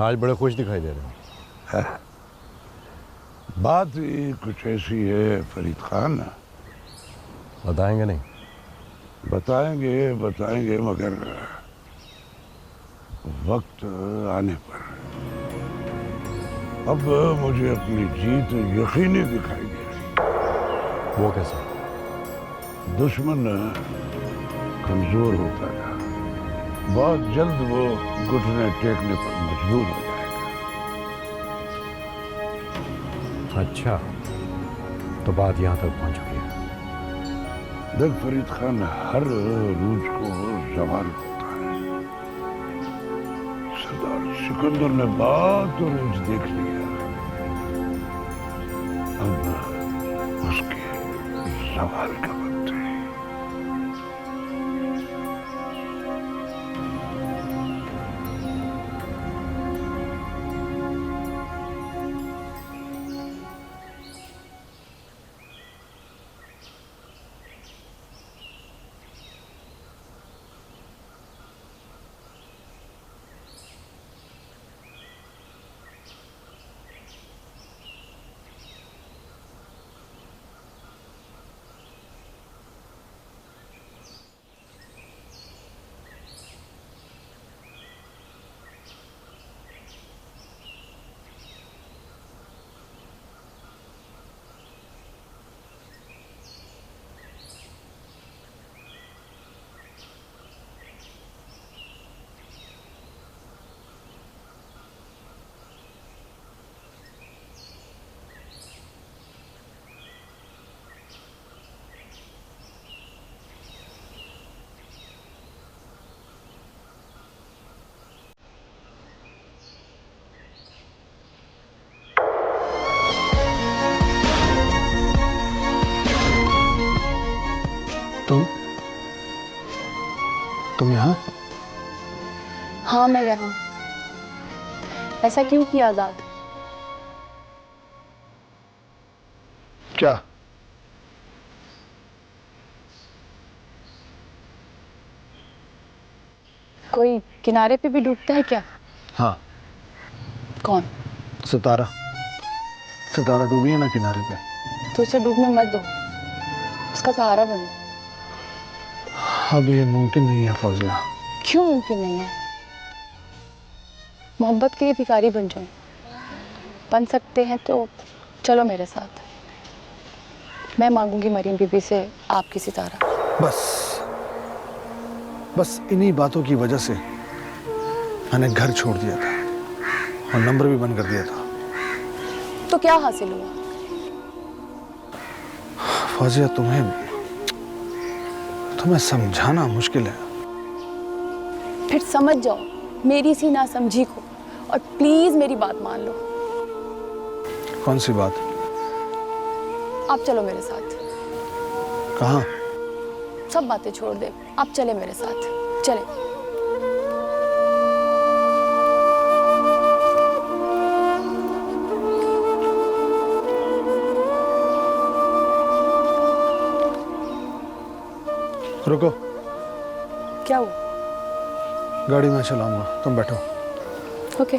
आज बड़े खुश दिखाई दे रहे हैं। बात ही कुछ ऐसी है फरीद खान, बताएंगे नहीं? बताएंगे बताएंगे मगर वक्त आने पर। अब मुझे अपनी जीत यकीनी दिखाई दे रही। वो कैसे? दुश्मन कमजोर होता था, बहुत जल्द वो घुटने टेकने पर मजबूर हो जाएगा। अच्छा, तो बात यहाँ तक पहुँच चुकी है। देख फरीद खान, हर रूज को जवाल होता है। सरदार सिकंदर ने बात और रूज देख लिया, अब उसके जवाल का वक्त है। तुम यहाँ? हाँ मैं यहाँ। ऐसा क्यों किया आजाद? क्या? कोई किनारे पे भी डूबता है क्या? हाँ, कौन? सितारा। सितारा डूबी है ना किनारे पे। तो उसे डूबने मत दो, उसका सहारा बनो। अब ये मुमकिन नहीं है फौजिया। क्यों मुमकिन नहीं है? मोहब्बत के लिए भिखारी बन जाओ। बन सकते हैं तो चलो मेरे साथ। मैं मांगूंगी मरीम बीबी से आपकी सितारा। बस इन्हीं बातों की वजह से मैंने घर छोड़ दिया था और नंबर भी बंद कर दिया था। तो क्या हासिल हुआ? फौजिया, तुम्हें समझाना मुश्किल है। फिर समझ जाओ मेरी सी नासमझी को और प्लीज मेरी बात मान लो। कौन सी बात? आप चलो मेरे साथ। कहाँ? सब बातें छोड़ दे, आप चले मेरे साथ। चले। रुको। क्या हुआ? गाड़ी मैं चलाऊंगा, तुम बैठो। ओके।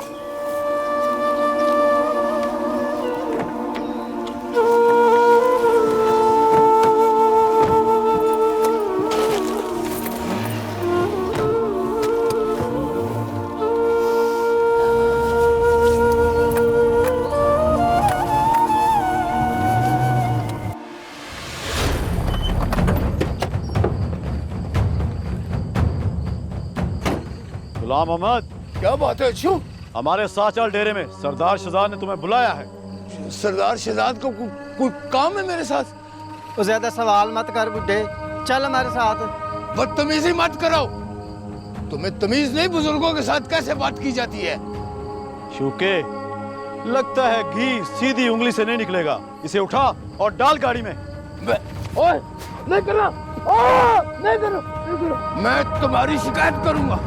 गुलाम मोहम्मद, क्या बात है? क्यों? हमारे साथ चल डेरे में, सरदार शहजाद ने तुम्हें बुलाया है। सरदार शहजाद को कोई काम है मेरे साथ? तो ज्यादा सवाल मत कर बुड्ढे, चल हमारे साथ। बदतमीजी मत कराओ। तुम्हें तमीज नहीं बुजुर्गों के साथ कैसे बात की जाती है? शूके, लगता है घी सीधी उंगली से नहीं निकलेगा। इसे उठा और डाल गाड़ी में। ओए, नहीं करना। नहीं करो। मैं तुम्हारी शिकायत करूंगा।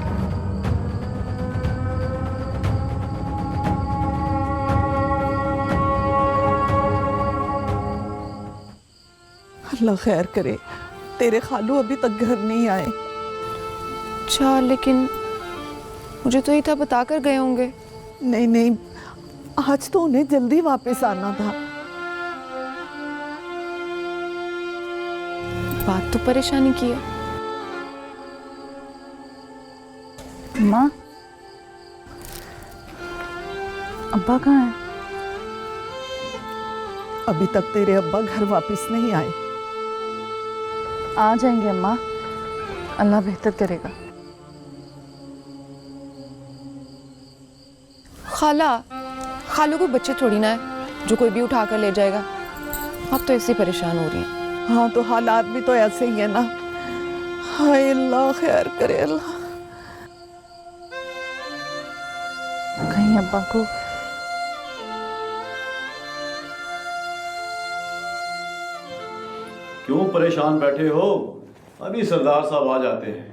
अल्लाह खैर करे, तेरे खालू अभी तक घर नहीं आए। अच्छा, लेकिन मुझे तो ये था बता कर गए होंगे। नहीं नहीं, आज तो उन्हें जल्दी वापस आना था। बात तो परेशानी की है। माँ, अब्बा कहाँ हैं? अभी तक तेरे अब्बा घर वापस नहीं आए। आ जाएंगे अम्मा, अल्लाह बेहतर करेगा। खालू को बच्चे थोड़ी ना है जो कोई भी उठा कर ले जाएगा। अब तो ऐसे परेशान हो रही हैं। हाँ तो हालात भी तो ऐसे ही है ना। हाय अल्लाह खैर करे अल्लाह। कहीं अब्बा को क्यों परेशान बैठे हो? अभी सरदार साहब आ जाते हैं।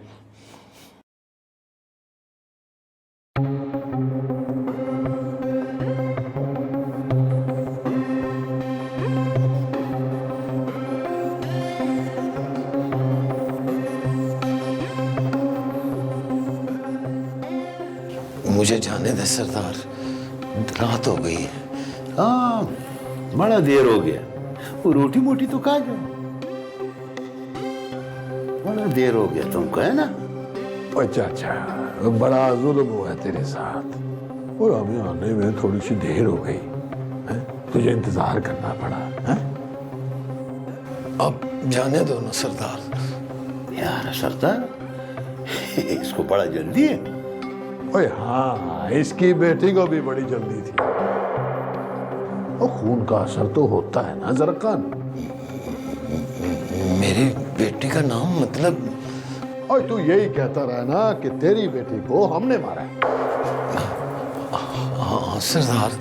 मुझे जाने दे सरदार, रात हो गई है। हाँ, बड़ा देर हो गया। वो रोटी मोटी तो खा जाओ। बड़ा देर हो गया तुमको, है ना? ओए चाचा, बड़ा जुल्म हुआ है तेरे साथ। और हमें आने में थोड़ी सी देर हो गई है? तुझे इंतजार करना पड़ा है? अब जाने दो ना सरदार। यार सरदार, इसको बड़ा जल्दी है। ओए हाँ, इसकी बेटी को भी बड़ी जल्दी थी। और खून का असर तो होता है ना जरकान। मेरी बेटी का नाम मतलब? और तू यही कहता रहा ना कि तेरी बेटी को हमने मारा है। हाँ सरदार,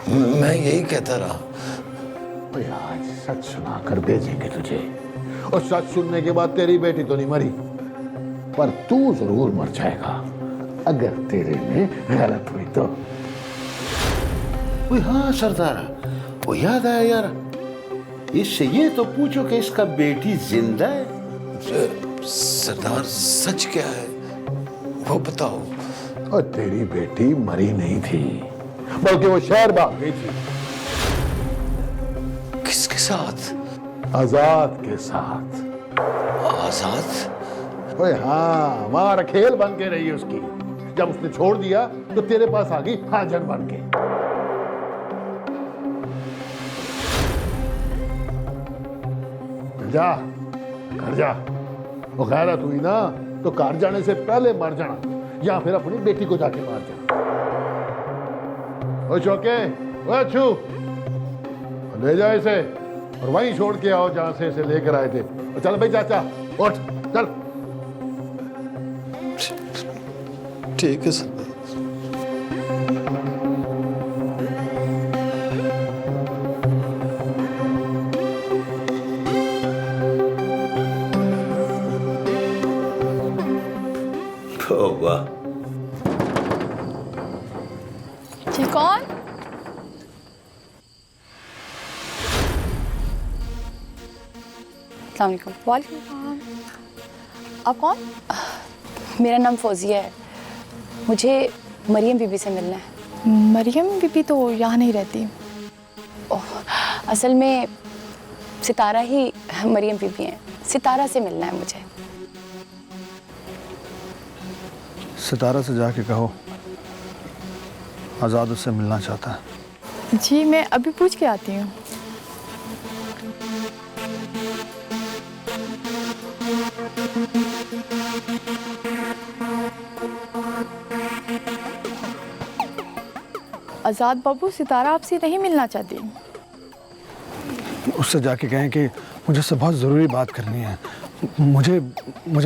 मैं यही कहता रहा। ओए आज सच सुनाकर भेजेंगे तुझे, और सच सुनने के बाद तेरी बेटी तो नहीं मरी, पर तू जरूर मर जाएगा अगर तेरे में गलत हुई तो। हाँ सरदार, वो याद आया यार, इससे ये तो पूछो कि इसका बेटी जिंदा है। सरदार सच क्या है वो बताओ। और तेरी बेटी मरी नहीं थी, बल्कि वो शहर भाग गई थी। किसके साथ? आजाद के साथ। आजाद? ओए हाँ, वहां खेल बन के रही उसकी। जब उसने छोड़ दिया तो तेरे पास आ गई हाजर बन के। जा घर जा। वो गैरत हुई ना तो घर जाने से पहले मर जाना, या फिर अपनी बेटी को जाके मार जाना। ओ चौके, ओ अच्छू, ले जाओ इसे और वहीं छोड़ के आओ जहां से इसे लेकर आए थे। और चल भाई चाचा, उठ चल। ठीक है सर। वाह, जी कौन? अस्सलाम वालेकुम। वालेकुम सलाम। आप कौन? मेरा नाम फौजिया है। मुझे मरियम बीबी से मिलना है। मरियम बीबी तो यहाँ नहीं रहती। असल में सितारा ही मरियम बीबी हैं। सितारा से मिलना है मुझे। सितारा से जाके कहो आजाद उससे मिलना चाहता है। जी मैं अभी पूछ के आती हूँ। आजाद बाबू, सितारा आपसे नहीं मिलना चाहती। उससे जाके कहें कि मुझे उससे बहुत ज़रूरी बात करनी है। मुझे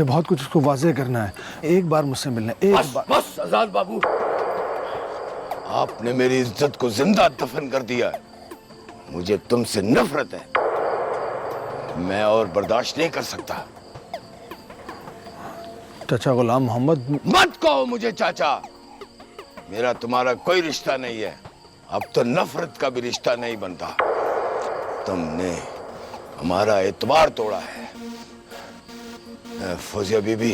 बहुत कुछ उसको वाज़ेह करना है। एक बार मुझसे मिलना है, एक बार। बस आजाद बाबू, आपने मेरी इज्जत को जिंदा दफन कर दिया है। मुझे तुमसे नफरत है, मैं और बर्दाश्त नहीं कर सकता। चाचा गुलाम मोहम्मद। मत कहो मुझे चाचा, मेरा तुम्हारा कोई रिश्ता नहीं है। अब तो नफरत का भी रिश्ता नहीं बनता। तुमने हमारा एतबार तोड़ा है। फौजिया बीबी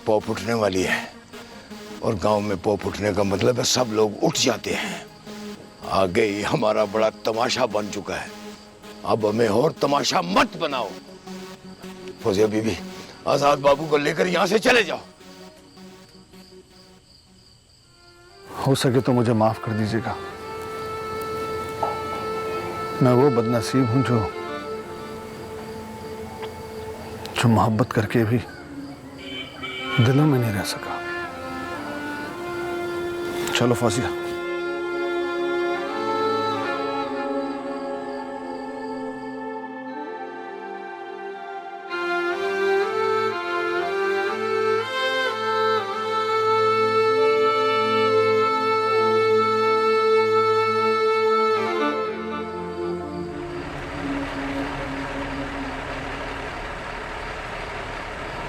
पॉप उठने वाली है। और गांव में पोप उठने का मतलब है सब लोग उठ जाते हैं। आगे ही हमारा बड़ा तमाशा बन चुका है, अब हमें और तमाशा मत बनाओ। फौजिया बीबी, आजाद बाबू को लेकर यहां से चले जाओ। हो सके तो मुझे माफ कर दीजिएगा। मैं वो बदनसीब हूं जो मोहब्बत करके भी दिलों में नहीं रह सका। चलो फौजिया।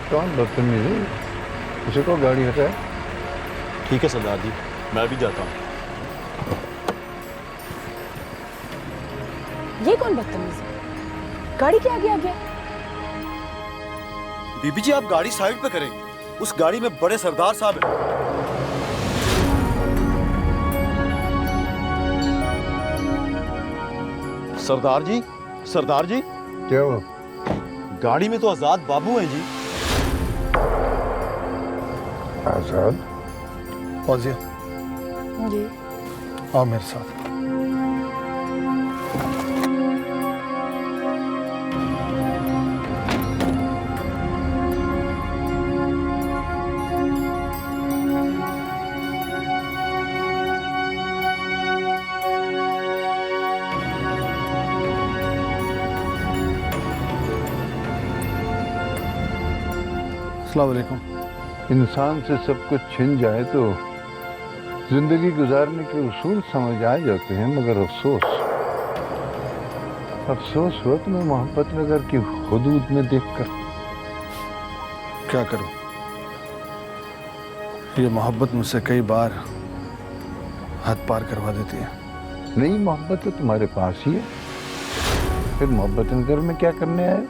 कौन बदतमीज है? उसे को गाड़ी हटाए। ठीक है सरदार जी, मैं भी जाता हूँ। ये कौन बदतमीज है? गाड़ी के आगे आ गया। बीबी जी, आप गाड़ी साइड पे करें, उस गाड़ी में बड़े सरदार साहब हैं। सरदार जी, सरदार जी, क्या हुआ? गाड़ी में तो आजाद बाबू हैं जी। आजाद? फौजिया जी। आओ मेरे साथ। अस्सलाम वालेकुम। इंसान से सब कुछ छिन जाए तो जिंदगी गुजारने के उसूल समझ आ जाते हैं, मगर अफसोस हुआ तुम्हें मोहब्बत नगर की हुदूद में देखकर। क्या करूं? ये मोहब्बत मुझसे कई बार हद पार करवा देती है। नई मोहब्बत तो तुम्हारे पास ही है, फिर मोहब्बत नगर में क्या करने आए?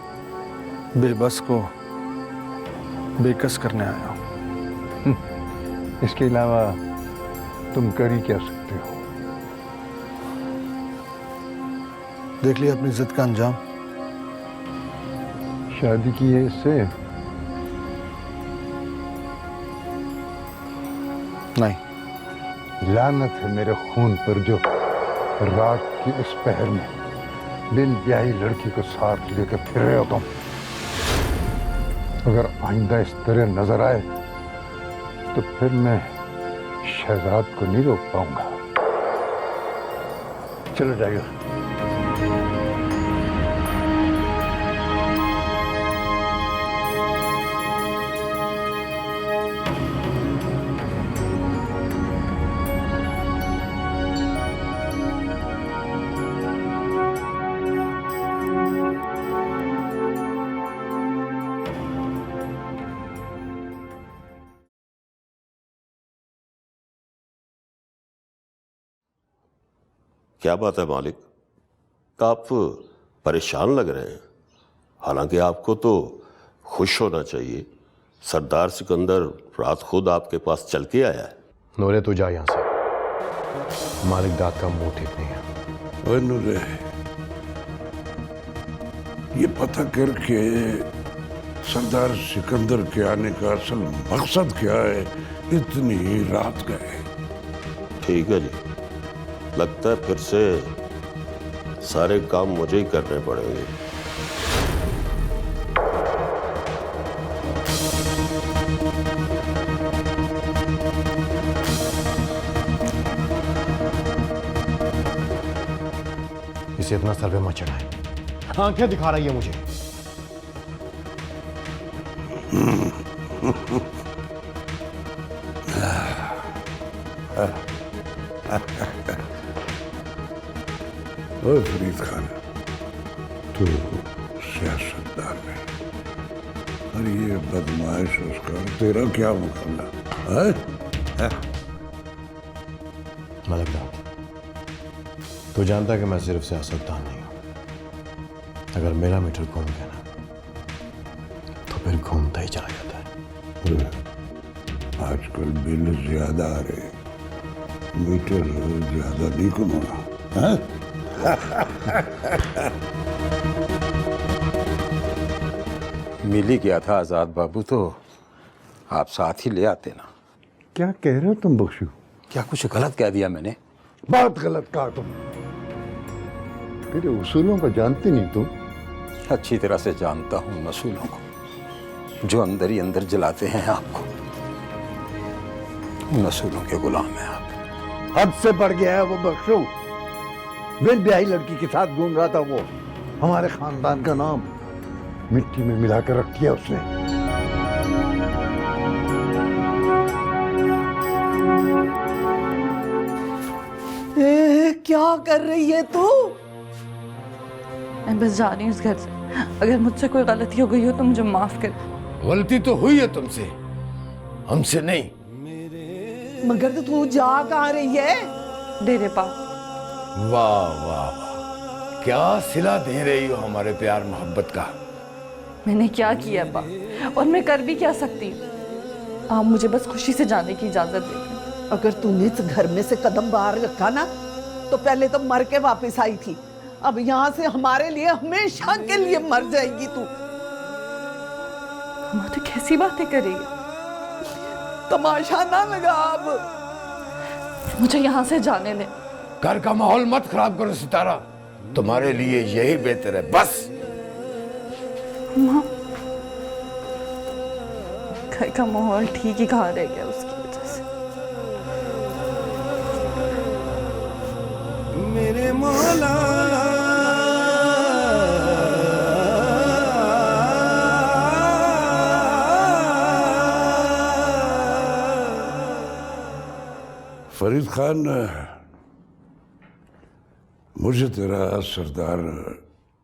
बेबस को बेकस करने आया हूं। इसके अलावा तुम कर ही क्या सकते हो? देख लिया अपनी जिद का अंजाम। शादी की है इससे? नहीं। लानत है मेरे खून पर जो रात की इस पहर में बिन ब्याही लड़की को साथ लेकर फिर रहे हो तुम। अगर आइंदा इस तरह नजर आए तो फिर मैं शहजाद को नहीं रोक पाऊंगा। चलो जाइए। क्या बात है मालिक, आप परेशान लग रहे हैं। हालांकि आपको तो खुश होना चाहिए, सरदार सिकंदर रात खुद आपके पास चल के आया है। नूरे तू जा यहाँ से, मालिक दाद का मुंह ठीक नहीं है। ओए नूरे, ये पता करके सरदार सिकंदर के आने का असल मकसद क्या है, इतनी रात गए। ठीक है जी, लगता है फिर से सारे काम मुझे ही करने पड़ेंगे। इसे इतना सर पे मत चढ़ाए, आंखें दिखा रही है मुझे। ओए फरीद खान, तू सियासतदान है और ये बदमाश उसका तेरा क्या मुकाबला है? मलिक दाद, तू जानता है कि मैं सिर्फ सियासतदान नहीं हूं। अगर मेरा मीटर घूम गया ना तो फिर घूमता ही चला जाता है। आजकल बिल ज्यादा आ रहे, मीटर ज्यादा नहीं कमाना है। मिल ही गया था आजाद बाबू, तो आप साथ ही ले आते ना। क्या कह रहे हो तुम बख्शू? क्या कुछ गलत कह दिया मैंने? बहुत गलत कहा तुम। तेरे उसूलों को जानती नहीं तुम। अच्छी तरह से जानता हूं उन असूलों को जो अंदर ही अंदर जलाते हैं आपको। उन असूलों के गुलाम हैं आप। हद से बढ़ गया है वो बख्शू। बिन ब्याही लड़की के साथ घूम रहा था वो। हमारे खानदान का नाम मिट्टी में मिलाकर रख दिया उसने। क्या कर रही है तू? मैं बस जा रही हूँ इस घर से। अगर मुझसे कोई गलती हो गई हो तो मुझे माफ कर। गलती तो हुई है तुमसे, हमसे नहीं। मगर तो तू जा कहाँ रही है? डेरे पास। वाह वाह वाह, क्या सिला दे रही हो हमारे प्यार मोहब्बत का। मैंने क्या किया अब्बा, और मैं कर भी क्या सकती हूँ? आप मुझे बस खुशी से जाने की इजाजत दें। अगर तूने इस घर में से कदम बाहर रखा ना, तो पहले तो मर के वापस आई थी, अब यहाँ से हमारे लिए हमेशा के लिए मर जाएगी तू। हमारी तो कैसी बातें कर रही है? तमाशा ना लगा अब। मुझे यहाँ से जाने दे। घर का माहौल मत खराब करो सितारा, तुम्हारे लिए यही बेहतर है बस। माँ, घर का माहौल ठीक ही कहाँ रह गया उसकी वजह से। मेरे मौला फरीद खान, मुझे तेरा सरदार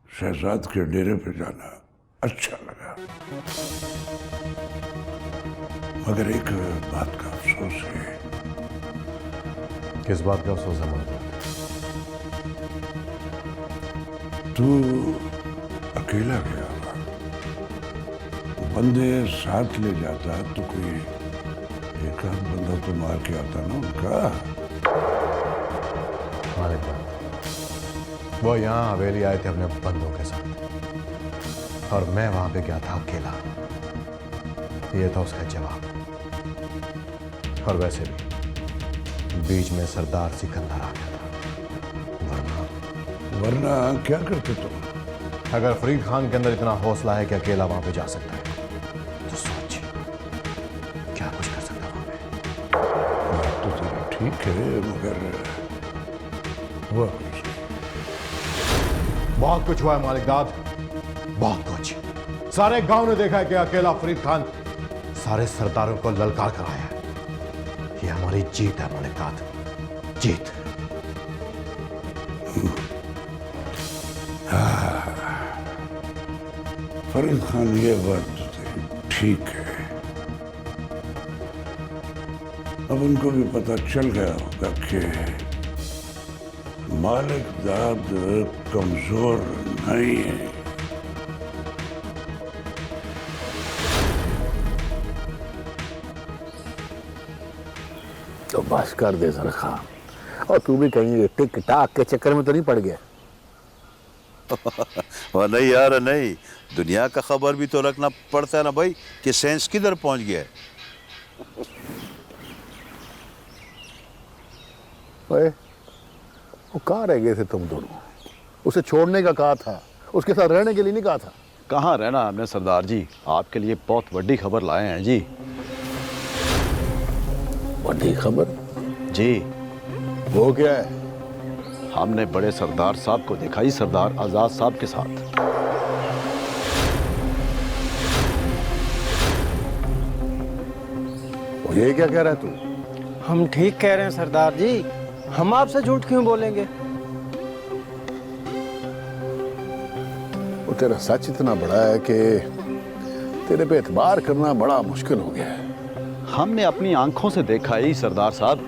शहजाद के डेरे पे जाना अच्छा लगा, मगर एक बात का अफसोस है। किस बात का अफसोस है मालिक? तू अकेला गया होगा, बंदे साथ ले जाता तो कोई एक आध बंदा तो मार के आता ना उनका। मालिक वो यहाँ हवेली आए थे अपने बंदों के साथ, और मैं वहां पे गया था अकेला। ये था उसका जवाब। और वैसे भी बीच में सरदार सिकंदर आ गया था, वरना क्या करते तुम? अगर फरीद खान के अंदर इतना हौसला है कि अकेला वहां पे जा सकता है, तो सोचिए क्या कुछ कर सकता वहां पे। बात तो तेरी ठीक है, मगर हुआ कुछ बहुत कुछ हुआ है मालिकदाद, बहुत कुछ। सारे गांव ने देखा है कि अकेला फरीद खान सारे सरदारों को ललकार कर आया है। ये हमारी जीत है मालिकदाद, जीत। फरीद खान, ये बात तो तेरी ठीक है। अब उनको भी पता चल गया होगा कि मालिकदाद कमजोर नहीं है। तो बस कर दे जरखा, और तू भी कहीं टिक टाक के चक्कर में तो नहीं पड़ गया? और नहीं यार नहीं, दुनिया का खबर भी तो रखना पड़ता है ना भाई कि सेंस किधर पहुंच गया है। ओए, वो कहाँ रह गए थे तुम दोनों? उसे छोड़ने का कहा था, उसके साथ रहने के लिए नहीं कहा था? कहाँ रहना हमने सरदार जी, आपके लिए बहुत बड़ी खबर लाए हैं जी। बड़ी खबर? जी, वो क्या है? हमने बड़े सरदार साहब को देखा ही सरदार आजाद साहब के साथ। वो ये क्या कह रहा है तू? हम ठीक कह रहे हैं सरदार जी, हम आपसे झूठ क्यों बोलेंगे? वो तेरा सच इतना बड़ा है कि तेरे पे एतबार करना बड़ा मुश्किल हो गया है। हमने अपनी आंखों से देखा ही सरदार साहब।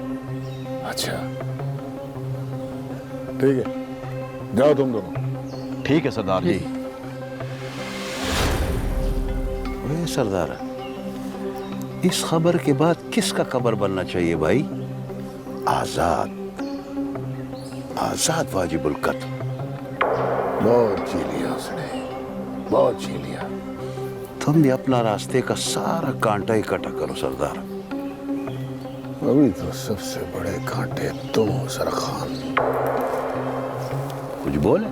अच्छा, ठीक है, जाओ तुम दोनों। ठीक है सरदार जी। ओए सरदार, इस खबर के बाद किसका कबर बनना चाहिए भाई? आजाद, आजाद वाजिबुल कत्ल। बहुत जी लिया उसने, बहुत जी लिया। तुम भी अपना रास्ते का सारा कांटा इकट्ठा करो सरदार। अभी तो सबसे बड़े कांटे तुम हो सरखान। कुछ बोले?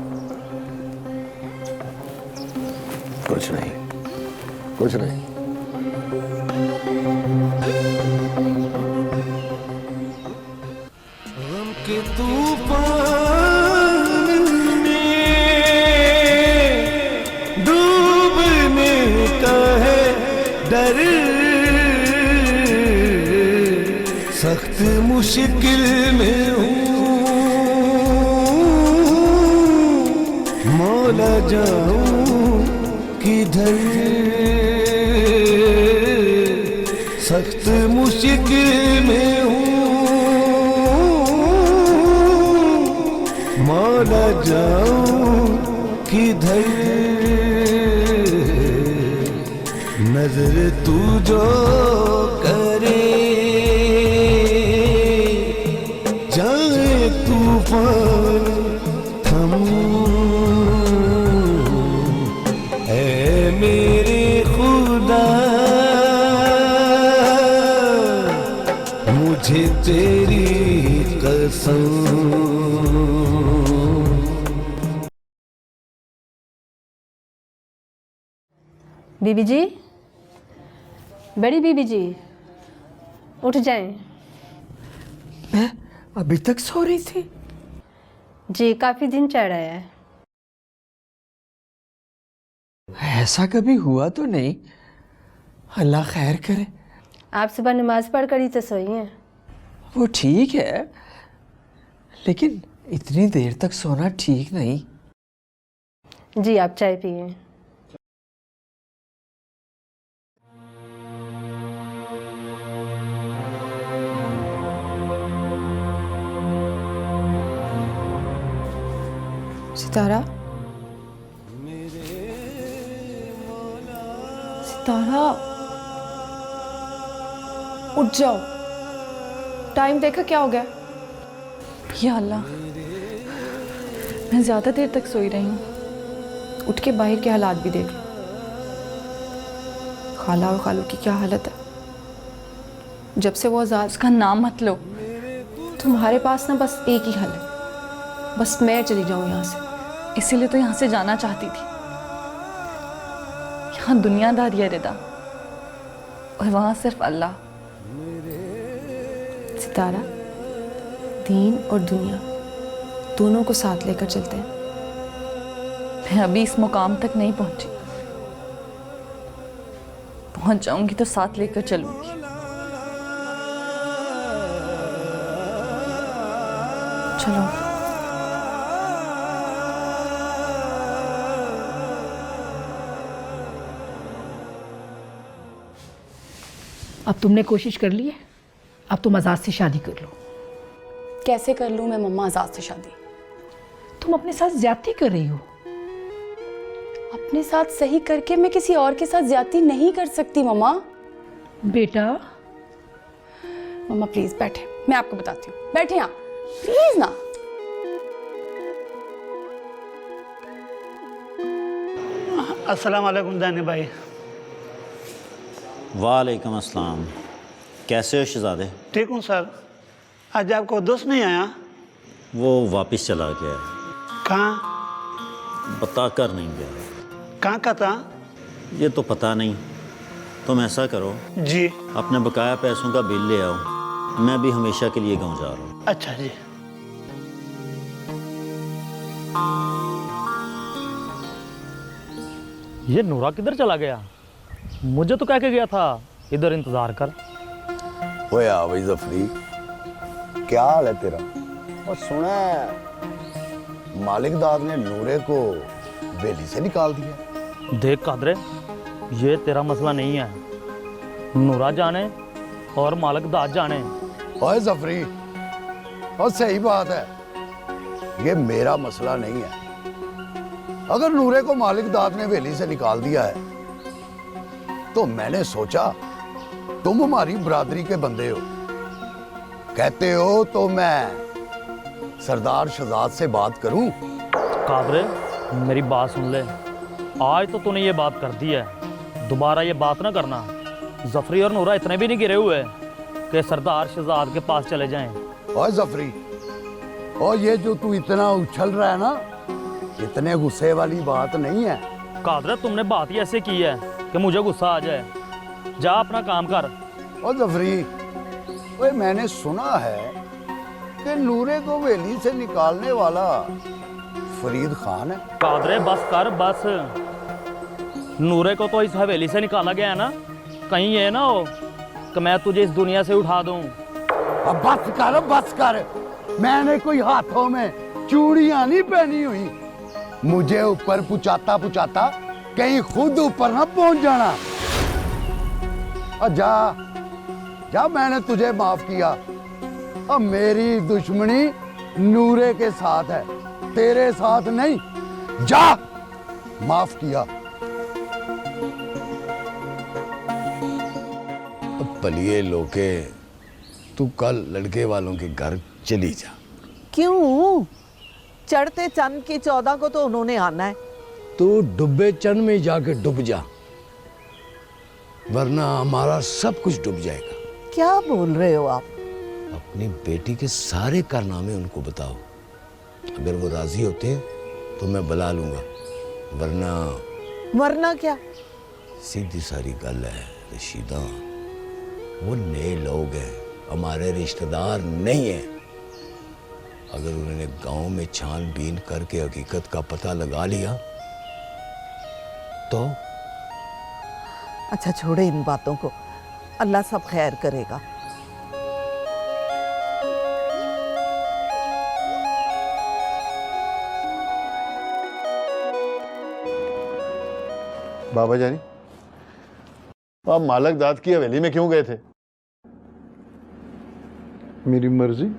कुछ नहीं, कुछ नहीं। के तूफान में डूबने का है डर, सख्त मुश्किल में हूँ मौला जाऊं किधर, सख्त मुश्किल में हूँ मौला जाऊं किधर, नजर तू जो करे जाए तूफान थमूं, ऐ मेरे खुदा मुझे तेरी कसम। बीबी जी, बड़ी बीबी जी, उठ जाएं। मैं अभी तक सो रही थी। जी काफ़ी दिन चढ़ आया है। ऐसा कभी हुआ तो नहीं, अल्लाह खैर करे। आप सुबह नमाज पढ़ कर ही तो सोई हैं। वो ठीक है, लेकिन इतनी देर तक सोना ठीक नहीं। जी आप चाय पिए। सितारा, सितारा उठ जाओ। टाइम देखा क्या हो गया? या अल्लाह, मैं ज़्यादा देर तक सोई रही हूँ। उठ के बाहर के हालात भी देख लो। खाला और खालू की क्या हालत है। जब से वो आज़ाद, उसका नाम मत लो। तुम्हारे पास ना बस एक ही हल है, बस मैं चली जाऊँ यहाँ से। इसीलिए तो यहाँ से जाना चाहती थी। यहाँ दुनियादारी है रिदा, और वहाँ सिर्फ अल्लाह। सितारा, दीन और दुनिया दोनों को साथ लेकर चलते हैं। मैं अभी इस मुकाम तक नहीं पहुंची, पहुंच जाऊंगी तो साथ लेकर चलूंगी। चलो। अब तुमने कोशिश कर ली है, अब तुम आज़ाद से शादी कर लो। कैसे कर लूं मैं मम्मा आज़ाद से शादी? तुम अपने साथ ज्यादती कर रही हो। अपने साथ सही करके मैं किसी और के साथ ज्यादती नहीं कर सकती मम्मा। बेटा। मम्मा प्लीज बैठे, मैं आपको बताती हूँ। बैठे आप प्लीज ना। अस्सलाम वालेकुम दानिश भाई। वालेकुम अस्सलाम। कैसे हो शहजादे? ठीक हूँ सर। आज आपको दोस्त नहीं आया? वो वापस चला गया। कहाँ? बता कर नहीं गया। कहाँ का था? ये तो पता नहीं। तुम ऐसा करो जी, अपने बकाया पैसों का बिल ले आओ, मैं भी हमेशा के लिए गाँव जा रहा हूँ। अच्छा जी। ये नूरा किधर चला गया? मुझे तो कह के गया था इधर इंतजार कर। ओए आ भाई जफरी, क्या हाल है तेरा? और सुना है मालिक दाद ने नूरे को बेली से निकाल दिया। देख कादरे, ये तेरा मसला नहीं है। नूरा जाने और मालिक दाद जाने। ओए जफरी, और सही बात है, ये मेरा मसला नहीं है। अगर नूरे को मालिक दाद ने वेली से निकाल दिया है तो मैंने सोचा तुम हमारी बरादरी के बंदे हो, कहते हो तो मैं सरदार शहजाद से बात करूं? कादरे मेरी बात सुन ले, आज तो तूने ये बात कर दी है, दोबारा ये बात ना करना। जफरी और नूरा इतने भी नहीं गिरे हुए कि सरदार शहजाद के पास चले जाएं। और जफरी, और ये जो तू इतना उछल रहा है ना, इतने गुस्से वाली बात नहीं है। कादरे तुमने बात ही ऐसे की है कि मुझे गुस्सा आ जाए। जा अपना काम कर। और जफरी, ओए मैंने सुना है कि नूरे को हवेली से निकालने वाला फरीद खान है। कादरे बस कर बस। नूरे को तो इस हवेली से निकाला गया है ना, कहीं ये ना हो कि मैं तुझे इस दुनिया से उठा दूं। अब बस कर। मैंने कोई हाथों में चूड़ियां नहीं पहनी हुई, मुझे ऊपर पुचाता पुचाता कहीं खुद ऊपर ना पहुंच जाना। और जा मैंने तुझे माफ किया। अब मेरी दुश्मनी नूरे के साथ है, तेरे साथ नहीं। जा, माफ किया। पलिए लोके, तू कल लड़के वालों के घर चली जा। क्यों? चढ़ते चंद की 14 को तो उन्होंने आना है। तू डूबे चंद में जाके डूब जा, वरना हमारा सब कुछ डूब जाएगा। क्या बोल रहे हो आप? अपनी बेटी के सारे कारनामे उनको बताओ, अगर वो राजी होते हैं तो मैं बुला लूंगा, वरना क्या? सीधी सारी गल है रशीदा, वो नए लोग हैं, हमारे रिश्तेदार नहीं हैं। अगर उन्होंने गांव में छानबीन करके हकीकत का पता लगा लिया तो? अच्छा छोड़े इन बातों को, अल्लाह सब खैर करेगा। बाबा जानी, आप मालक दाद की हवेली में क्यों गए थे? मेरी मर्जी।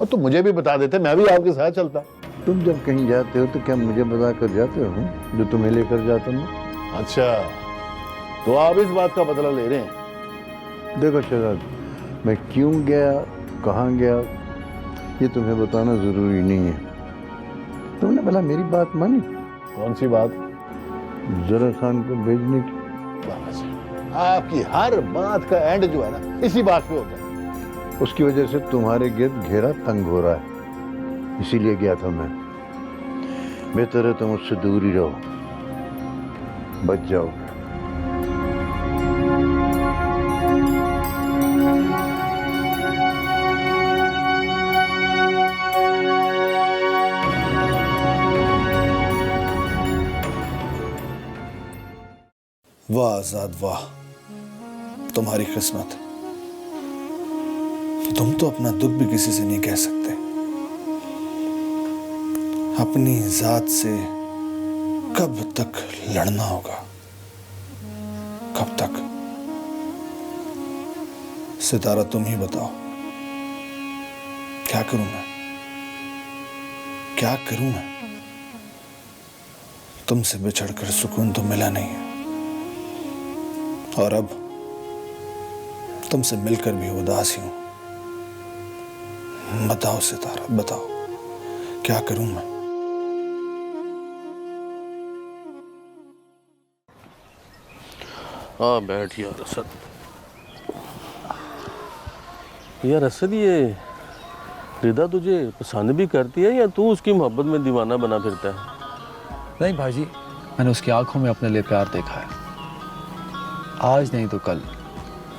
और तो मुझे भी बता देते, मैं भी आपके साथ चलता। तुम जब कहीं जाते हो तो क्या मुझे बता कर जाते हो जो तुम्हें लेकर जाता हूँ? अच्छा, तो आप इस बात का बदला ले रहे हैं? देखो शहजाद, मैं क्यों गया, कहाँ गया, ये तुम्हें बताना जरूरी नहीं है। तुमने भला मेरी बात मानी? कौन सी बात? जरा खान को भेजने की। आपकी हर बात का एंड जो है ना, इसी बात पे होता है। उसकी वजह से तुम्हारे गिर्द घेरा तंग हो रहा है, इसीलिए गया था मैं। बेहतर है तुम मुझसे दूर ही रहो, बच जाओगे। वाह आजाद वाह, तुम्हारी किस्मत। तुम तो अपना दुख भी किसी से नहीं कह सकते। अपनी जात से कब तक लड़ना होगा, कब तक? सितारा तुम ही बताओ, क्या करूं मैं, क्या करूं मैं? तुमसे बिछड़कर सुकून तो मिला नहीं है, और अब तुमसे मिलकर भी उदास ही हूं। बताओ सितारा, बताओ क्या करूं मैं? हाँ बैठ यार असद। यार असद, ये रिदा तुझे पसंद भी करती है या तू उसकी मोहब्बत में दीवाना बना फिरता है? नहीं भाईजी, मैंने उसकी आंखों में अपने लिए प्यार देखा है। आज नहीं तो कल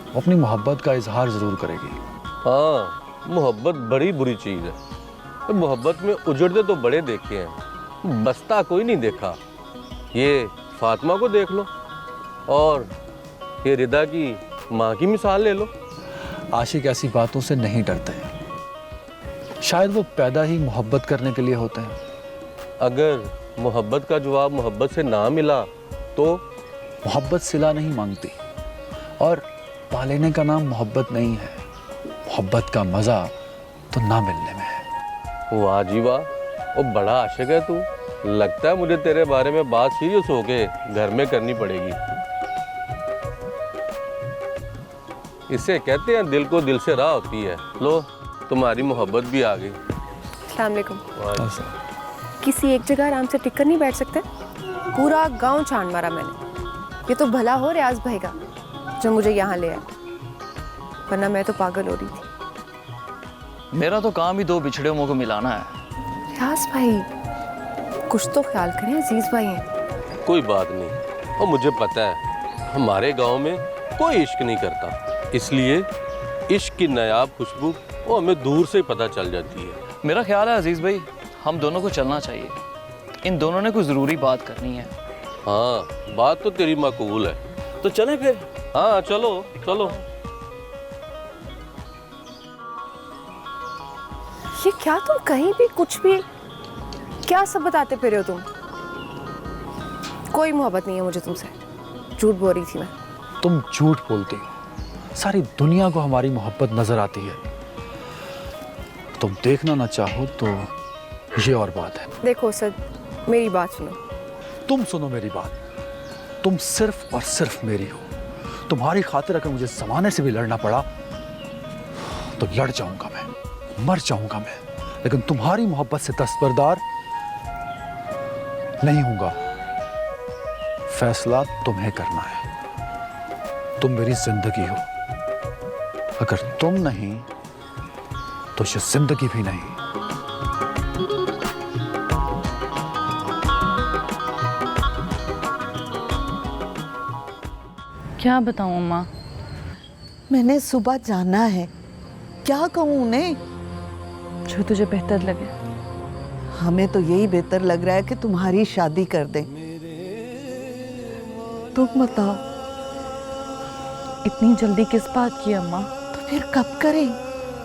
वो अपनी मोहब्बत का इजहार जरूर करेगी। हाँ, मोहब्बत बड़ी बुरी चीज़ है। मोहब्बत में उजड़ते तो बड़े देखे हैं, बसता कोई नहीं देखा। ये फातिमा को देख लो, और ये रिदा की माँ की मिसाल ले लो। आशिक ऐसी बातों से नहीं डरते, शायद वो पैदा ही मोहब्बत करने के लिए होते हैं। अगर मोहब्बत का जवाब मोहब्बत से ना मिला तो? मोहब्बत सिला नहीं मांगती, और पालेने का नाम मोहब्बत नहीं है। मोहब्बत का मजा तो ना मिलने में है। वाह जी वाह, वो बड़ा आशिक है तू। लगता है मुझे तेरे बारे में बात सीरियस होके घर में करनी पड़ेगी। इसे कहते हैं दिल को दिल से राह होती है। लो तुम्हारी मोहब्बत भी आ गई। अस्सलाम वालेकुम। किसी एक जगह आराम से टिक कर नहीं बैठ सकते? पूरा गांव छान मारा मैंने। ये तो भला हो रियाज भाई का जो मुझे यहाँ ले आए, वरना मैं तो पागल हो रही थी। मेरा तो काम ही दो बिछड़े मुंह को मिलाना है। रियाज भाई कुछ तो ख्याल करें, अजीज भाई हैं। कोई बात नहीं, और मुझे पता है हमारे गांव में कोई इश्क नहीं करता, इसलिए इश्क की नायाब खुशबू वो हमें दूर से पता चल जाती है। मेरा ख्याल है अजीज भाई, हम दोनों को चलना चाहिए। इन दोनों ने कोई ज़रूरी बात करनी है। हाँ, बात तो तेरी मकबूल है। तो चलें फिर? हाँ चलो चलो। ये क्या तुम कहीं भी कुछ भी क्या सब बताते फिर हो तुम? कोई मोहब्बत नहीं है मुझे तुमसे, झूठ बोल रही थी मैं। तुम झूठ बोलती हो। सारी दुनिया को हमारी मोहब्बत नजर आती है। तुम देखना ना चाहो तो ये और बात है। देखो सद, मेरी बात सुनो। तुम सुनो मेरी बात। तुम सिर्फ और सिर्फ मेरी हो। तुम्हारी खातिर अगर मुझे जमाने से भी लड़ना पड़ा तो लड़ जाऊंगा मैं, मर जाऊंगा मैं, लेकिन तुम्हारी मोहब्बत से दस्तबरदार नहीं होऊंगा। फैसला तुम्हें करना है। तुम मेरी जिंदगी हो, अगर तुम नहीं तो ये जिंदगी भी नहीं। क्या बताऊं अम्मा? मैंने सुबह जाना है, क्या कहूँ उन्हें? जो तुझे बेहतर लगे। हमें तो यही बेहतर लग रहा है कि तुम्हारी शादी कर दें। तुम बताओ। इतनी जल्दी किस बात की अम्मा? तो फिर कब करें?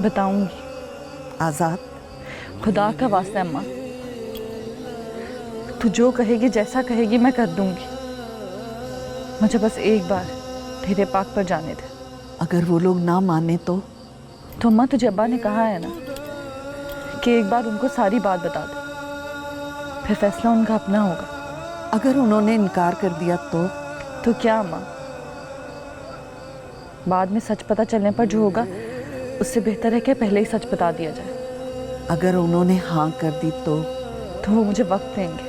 बताऊंगी। आजाद, खुदा का वास्ता अम्मा, तू जो कहेगी जैसा कहेगी मैं कर दूंगी। मुझे बस एक बार तेरे पाक पर जाने दे। अगर वो लोग ना माने तो अम्मा तुझे अब्बा ने कहा है ना कि एक बार उनको सारी बात बता दे, फिर फैसला उनका अपना होगा। अगर उन्होंने इनकार कर दिया तो क्या अम्मा? बाद में सच पता चलने पर जो होगा उससे बेहतर है कि पहले ही सच बता दिया जाए। अगर उन्होंने हाँ कर दी तो वो मुझे वक्त देंगे।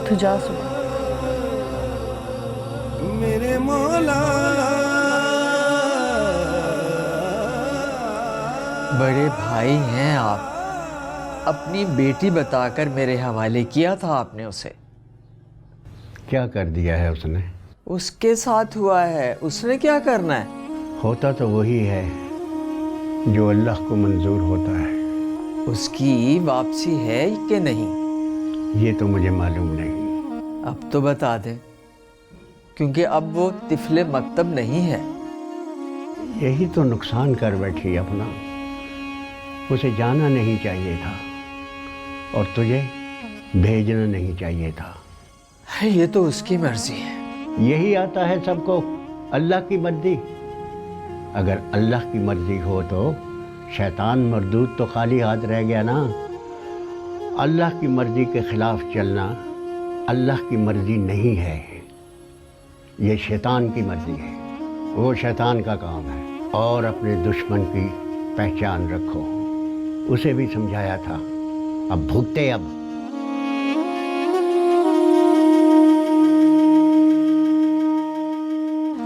तू जा सुबह। मेरे मौला बड़े भाई हैं आप। अपनी बेटी बताकर मेरे हवाले किया था आपने उसे। क्या कर दिया है उसने? उसके साथ हुआ है, उसने क्या करना है? होता तो वही है जो अल्लाह को मंजूर होता है। उसकी वापसी है कि नहीं? ये तो मुझे मालूम नहीं। अब तो बता दे, क्योंकि अब वो तिफले मकतब नहीं है। यही तो नुकसान कर बैठी अपना। उसे जाना नहीं चाहिए था और तुझे भेजना नहीं चाहिए था। ये तो उसकी मर्जी है। यही आता है सबको, अल्लाह की मर्जी। अगर अल्लाह की मर्जी हो तो शैतान मरदूद तो खाली हाथ रह गया ना। अल्लाह की मर्जी के खिलाफ चलना अल्लाह की मर्जी नहीं है, ये शैतान की मर्जी है। वो शैतान का काम है। और अपने दुश्मन की पहचान रखो। उसे भी समझाया था, अब भुगते। अब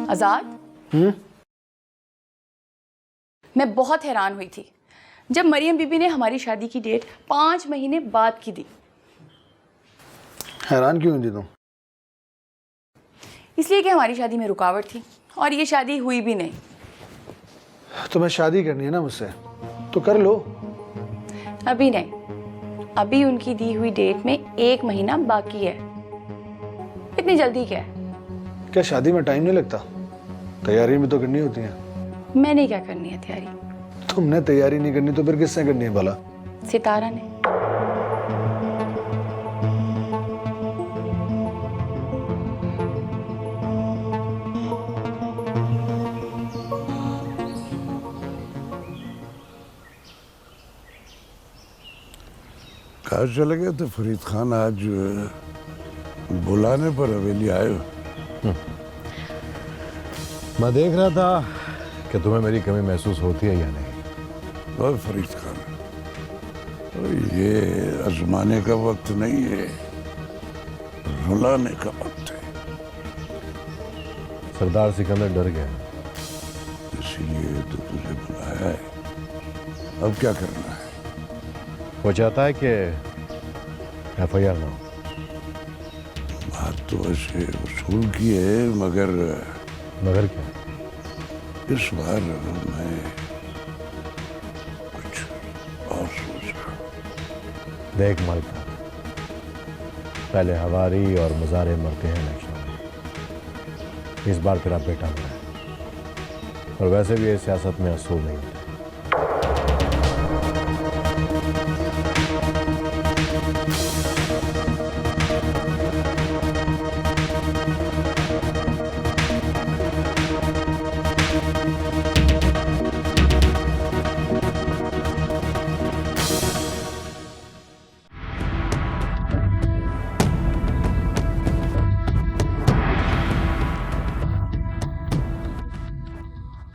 आजाद, मैं बहुत हैरान हुई थी जब मरियम बीबी ने हमारी शादी की डेट 5 महीने बाद की दी। हैरान क्यों हुई तुम? इसलिए कि हमारी शादी में रुकावट थी और ये शादी हुई भी नहीं। तुम्हें शादी करनी है ना मुझसे, तो कर लो। अभी नहीं, अभी उनकी दी हुई डेट में 1 महीना बाकी है। इतनी जल्दी क्या है? क्या शादी में टाइम नहीं लगता? तैयारी भी तो करनी होती है। मैंने क्या करनी है तैयारी? तुमने तैयारी नहीं करनी तो फिर किसने करनी है भला? सितारा ने। कहाँ चले गए थे फरीद खान? आज बुलाने पर हवेली आए हो? मैं देख रहा था कि तुम्हें मेरी कमी महसूस होती है या नहीं। और फरीद खान, ये आजमाने का वक्त नहीं है, रुलाने का वक्त है। सरदार सिकंदर डर गया, इसीलिए तो तुझे बुलाया है। अब क्या करना है? वो चाहता है कि FIR ना हो। बात तो वैसे वसूल की है, मगर क्या? इस बार मैं कुछ और सोच रहा हूँ। देख मालिका, पहले हवारी और मुजारे मरते हैं इलेक्शन में। इस बार तेरा बेटा मरा है, और वैसे भी ये सियासत में असूल नहीं होते।